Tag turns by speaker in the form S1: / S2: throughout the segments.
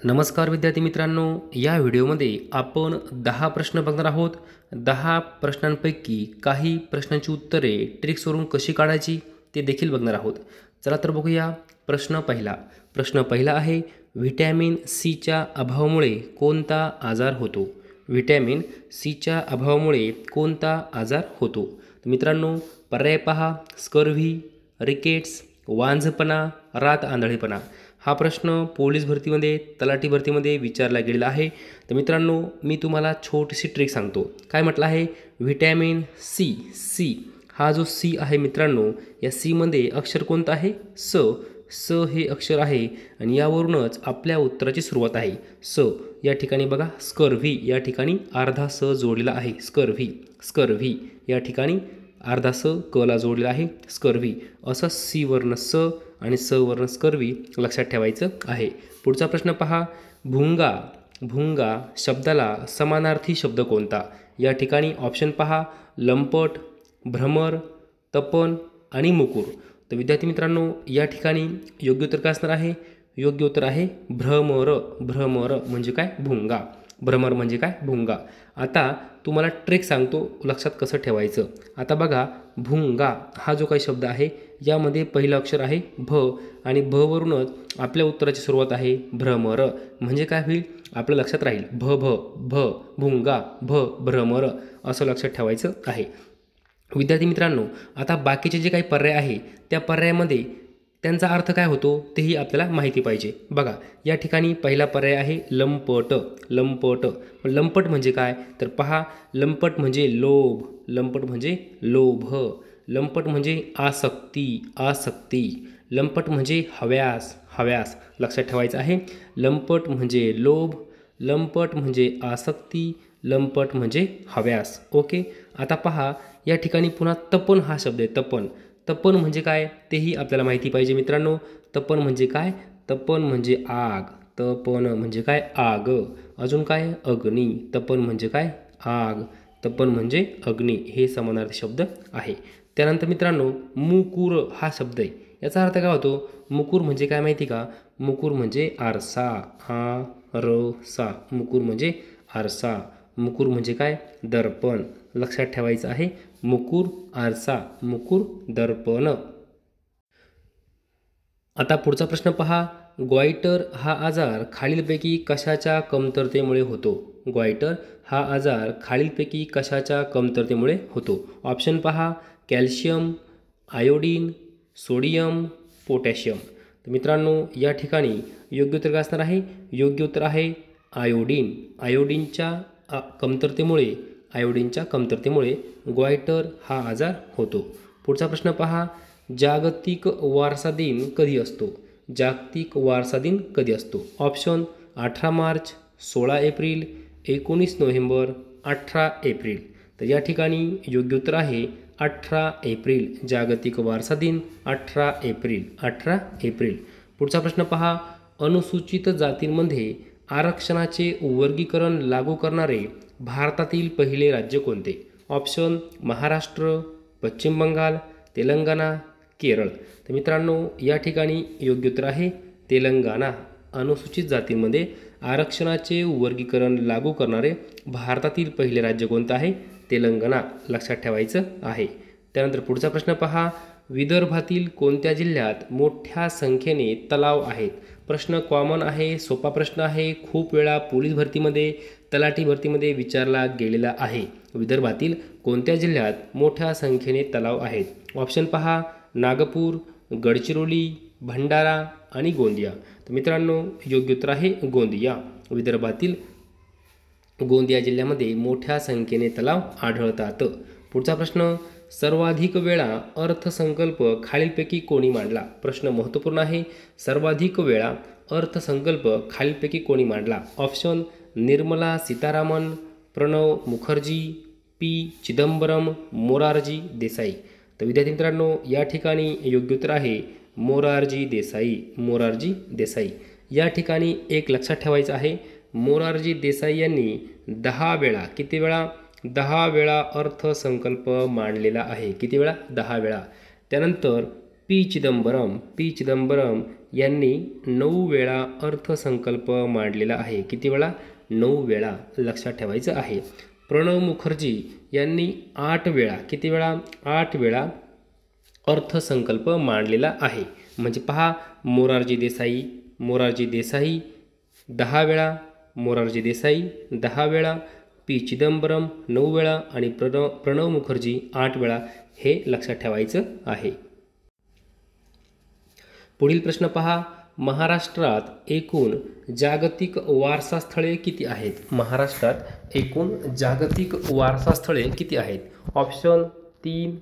S1: नमस्कार विद्यार्थी मित्रांनो, या व्हिडिओमध्ये आपण 10 प्रश्न बघणार आहोत. 10 प्रश्नांपैकी काही प्रश्नांची उत्तरे ट्रिक्सवरून कशी काढायची ते देखील बघणार आहोत. चला तर बघूया. प्रश्न पहिला आहे, व्हिटॅमिन सीच्या अभावामुळे कोणता आजार होतो? व्हिटॅमिन सीच्या अभावामुळे कोणता आजार होतो? तर मित्रांनो, पर्याय पहा. स्कर्व्ही, रिकेट्स, वांझपणा, रात आंधळेपणा. हा प्रश्न पोलीस भरतीमध्ये, तलाठी भरतीमध्ये विचारला गेलेला आहे. तर मित्रांनो, मी तुम्हाला छोटीशी ट्रिक सांगतो. काय म्हटलं आहे? Vitamin C. हा जो सी आहे मित्रांनो, या सीमध्ये अक्षर कोणतं आहे? स हे अक्षर आहे आणि यावरूनच आपल्या उत्तराची सुरुवात आहे. या ठिकाणी बघा, स्कर्व्ही या ठिकाणी अर्धा स जोडलेला आहे. स्कर्व्ही या ठिकाणी अर्धा स कला जोडलेला आहे. स्कर्व्ही असं सी वर्ण स आणि स वर्ण स्कर्व्ही लक्षात ठेवायचं आहे. पुढचा प्रश्न पहा. भुंगा शब्दाला समानार्थी शब्द कोणता? या ठिकाणी ऑप्शन पहा. लंपट, भ्रमर, तपन आणि मुकूर. तर विद्यार्थी मित्रांनो, या ठिकाणी योग्य उत्तर काय असणार आहे? योग्य उत्तर आहे भ्रमर म्हणजे काय? भुंगा. भ्रमर म्हणजे काय? भुंगा. आता तुम्हाला ट्रिक सांगतो, लक्षात कसं ठेवायचं. आता बघा, भुंगा हा जो काही शब्द आहे, यामध्ये पहिलं अक्षर आहे भ आणि भ वरूनच आपल्या उत्तराची सुरुवात आहे भ्रमर. म्हणजे काय होईल? आपल्या लक्षात राहील भुंगा भ्रमर असं लक्षात ठेवायचं आहे. विद्यार्थी मित्रांनो, आता बाकीचे जे काही पर्याय आहे, त्या पर्यायामध्ये त्यांचा अर्थ काय होतो तेही आपल्याला माहिती पाहिजे. बघा, या ठिकाणी पहिला पर्याय आहे लंपट. लंपट म्हणजे काय? तर पहा, लंपट म्हणजे लोभ. लंपट म्हणजे आसक्ती. लंपट म्हणजे हव्यास. लक्षात ठेवायचं आहे. लंपट म्हणजे लोभ, लंपट म्हणजे आसक्ती, लंपट म्हणजे हव्यास. ओके. आता पहा, या ठिकाणी पुन्हा तपन हा शब्द आहे. तपन म्हणजे काय तेही आपल्याला माहिती पाहिजे मित्रांनो. तपन म्हणजे काय? तपन म्हणजे आग. तपन म्हणजे काय? आग. अजून काय? अग्नी. तपन म्हणजे काय? आग. तपन म्हणजे अग्नी. हे समानार्थी शब्द आहे. त्यानंतर मित्रांनो, मुकूर हा शब्द आहे. याचा अर्थ काय होतो? मुकूर म्हणजे काय माहिती का? मुकूर म्हणजे आरसा. मुकूर म्हणजे आरसा. मुकूर म्हणजे काय? दर्पण. लक्षात ठेवायचं आहे. मुकूर आरसा, मुकूर दर्पण. आता पुढचा प्रश्न पहा. ग्वाइटर हा आजार खालीलपैकी कशाच्या कमतरतेमुळे होतो? ग्वाइटर हा आजार खालीलपैकी कशाच्या कमतरतेमुळे होतो? ऑप्शन पहा. Calcium, iodine, sodium, potassium. तर मित्रांनो, या ठिकाणी योग्य उत्तर काय असणार आहे? योग्य उत्तर आहे आयोडीन. आयोडीनच्या कमतरतेमुळे ग्वाइटर हा आजार होतो. पुढचा प्रश्न पहा. जागतिक वारसा दिन कधी असतो? जागतिक वारसा दिन कधी असतो? Option 18 March, 16 April, 19 November, 18 April. तर या ठिकाणी योग्य उत्तर आहे 18 एप्रिल. जागतिक वारसा दिन 18 एप्रिल. पुढचा प्रश्न पहा. अनुसूचित जातींमध्ये आरक्षणाचे वर्गीकरण लागू करणारे भारतातील पहिले राज्य कोणते? ऑप्शन महाराष्ट्र, पश्चिम बंगाल, तेलंगणा, केरळ. तर मित्रांनो, या ठिकाणी योग्य उत्तर आहे तेलंगणा. अनुसूचित जातींमध्ये आरक्षणाचे वर्गीकरण लागू करणारे भारतातील पहिले राज्य कोणतं आहे? तेलंगणा. लक्षात ठेवायचं आहे. त्यानंतर पुढचा प्रश्न पहा. विदर्भातील कोणत्या जिल्ह्यात मोठ्या संख्येने तलाव आहेत? प्रश्न कॉमन आहे, सोपा प्रश्न आहे, खूप वेळा पोलीस भरतीमध्ये, तलाठी भरतीमध्ये विचारला गेलेला आहे. विदर्भातील कोणत्या जिल्ह्यात मोठ्या संख्येने तलाव आहेत? ऑप्शन पहा. नागपूर, गडचिरोली, भंडारा आणि गोंदिया. तर मित्रांनो, योग्य उत्तर आहे गोंदिया. विदर्भातील गोंदिया जिल्ह्यामध्ये मोठ्या संख्येने तलाव आढळतात. पुढचा प्रश्न. सर्वाधिक वेळा अर्थसंकल्प खालीलपैकी कोणी मांडला? प्रश्न महत्त्वपूर्ण आहे. सर्वाधिक वेळा अर्थसंकल्प खालीलपैकी कोणी मांडला? Option Nirmala Sitharaman, Pranab Mukherjee, P Chidambaram, Morarji Desai. तर विद्यार्थी मित्रांनो, या ठिकाणी योग्य उत्तर आहे मोरारजी देसाई. या ठिकाणी एक लक्षात ठेवायचं आहे. मोरारजी देसाई यांनी 10 वेळा, किती वेळा? 10 वेळा अर्थसंकल्प मांडलेला आहे. किती वेळा? 10 वेळा. त्यानंतर पी चिदंबरम यांनी 9 वेळा अर्थसंकल्प मांडलेला आहे. किती वेळा? 9 वेळा, लक्षात ठेवायचं आहे. प्रणव मुखर्जी यांनी 8 वेळा, किती वेळा? 8 वेळा अर्थसंकल्प मांडलेला आहे. म्हणजे पहा, मोरारजी देसाई 10 वेळा, मोरारजी देसाई 10 वेळा, पी चिदंबरम 9 वेळा आणि प्रणव मुखर्जी 8 वेळा, हे लक्षात ठेवायचं आहे. पुढील प्रश्न पहा, महाराष्ट्रात एकूण जागतिक वारसा स्थळे किती आहेत? महाराष्ट्रात एकूण जागतिक वारसा स्थळे किती आहेत? ऑप्शन 3,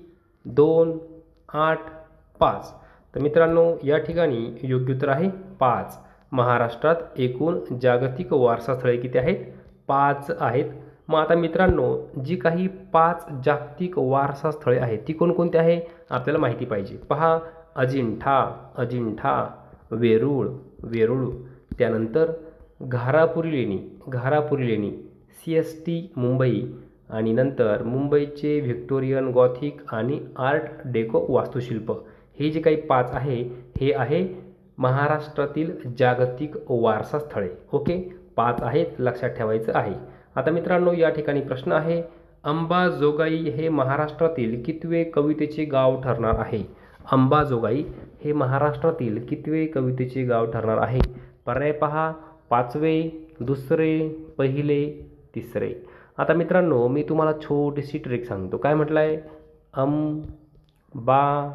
S1: 2, 8, 5. तर मित्रांनो, या ठिकाणी योग्य उत्तर आहे 5. महाराष्ट्रात एकूण जागतिक वारसा स्थळे किती आहेत? 5 आहेत. मग आता मित्रांनो, जी काही 5 जागतिक वारसा स्थळे आहेत ती कोणकोणती आहे आपल्याला माहिती पाहिजे. पहा, अजिंठा, वेरूळ, त्यानंतर घारापुरी लेणी, CST मुंबई, आणि नंतर मुंबईचे व्हिक्टोरियन गॉथिक आणि आर्ट डेको वास्तुशिल्प. हे जे काही 5 आहे हे आहे महाराष्ट्रातील जागतिक वारसा स्थळे. ओके, 5 आहेत, लक्षात ठेवायचं आहे. आता मित्रांनो, या ठिकाणी प्रश्न आहे, अंबाजोगाई हे महाराष्ट्रातील कितवे कवितेचे गाव ठरणार आहे? अंबाजोगाई हे महाराष्ट्रातील कितवे कवितेचे गाव ठरणार आहे? पर्याय पहा, 5वे, 2रे, 1ले, 3रे. आता मित्रांनो, मी तुम्हाला छोटीशी ट्रिक सांगतो. काय म्हटलं आहे? अंबाजोगाई.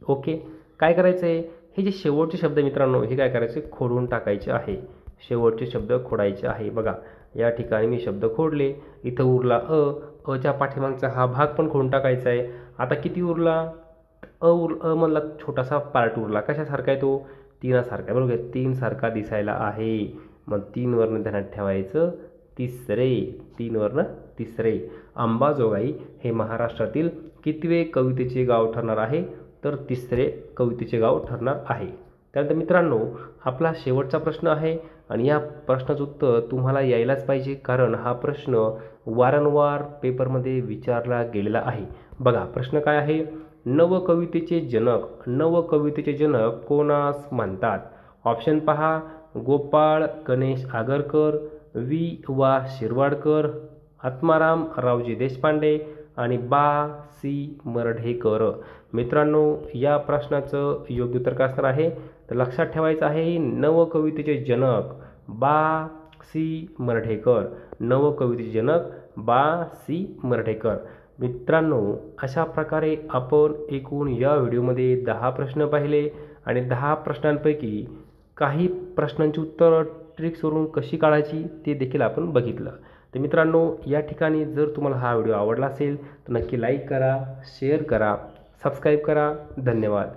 S1: ओके, काय करायचं आहे? हे जे शेवटचे शब्द मित्रांनो, हे काय करायचे? खोडून टाकायचे आहे. शेवटचे शब्द खोडायचे आहे. बघा, या ठिकाणी मी शब्द खोडले. इथं उरला अच्या पाठीमागचा हा भाग पण खोडून टाकायचा आहे. आता किती उरला? अ मधला छोटासा पार्ट उरला. कशासारखा आहे तो? 3 सारखा, बरोबर? 3 सारखा दिसायला आहे. मग 3 वरनं ध्यानात ठेवायचं 3रे, 3 वरनं 3रे. अंबाजोगाई हे महाराष्ट्रातील कितवे कवितेचे गाव ठरणार आहे? तर 3रे कवितेचे गाव ठरणार आहे. त्यानंतर मित्रांनो, आपला शेवटचा प्रश्न आहे आणि या प्रश्नाचं उत्तर तुम्हाला यायलाच पाहिजे, कारण हा प्रश्न वारंवार पेपरमध्ये विचारला गेलेला आहे. बघा, प्रश्न काय आहे? नवकवितेचे जनक कोणास म्हणतात? ऑप्शन पहा, गोपाळ गणेश आगरकर, वा शिरवाडकर, आत्माराम रावजी देशपांडे आणि सी मर्ढेकर. मित्रांनो, या प्रश्नाचं योग्य उत्तर काय असणार आहे? तर लक्षात ठेवायचं आहे, नवकवितेचे जनक सी मर्ढेकर. नवकवितेचे जनक सी मर्ढेकर. मित्रांनो, अशा प्रकारे आपण एकूण या व्हिडिओमध्ये 10 प्रश्न पाहिले आणि 10 प्रश्नांपैकी काही प्रश्नांची उत्तरं ट्रिक्सवरून कशी काढायची ते देखील आपण बघितलं. तर मित्रांनो, या ठिकाणी जर तुम्हाला हा व्हिडिओ आवडला असेल तर नक्की लाईक करा, शेअर करा, सबस्क्राईब करा. धन्यवाद.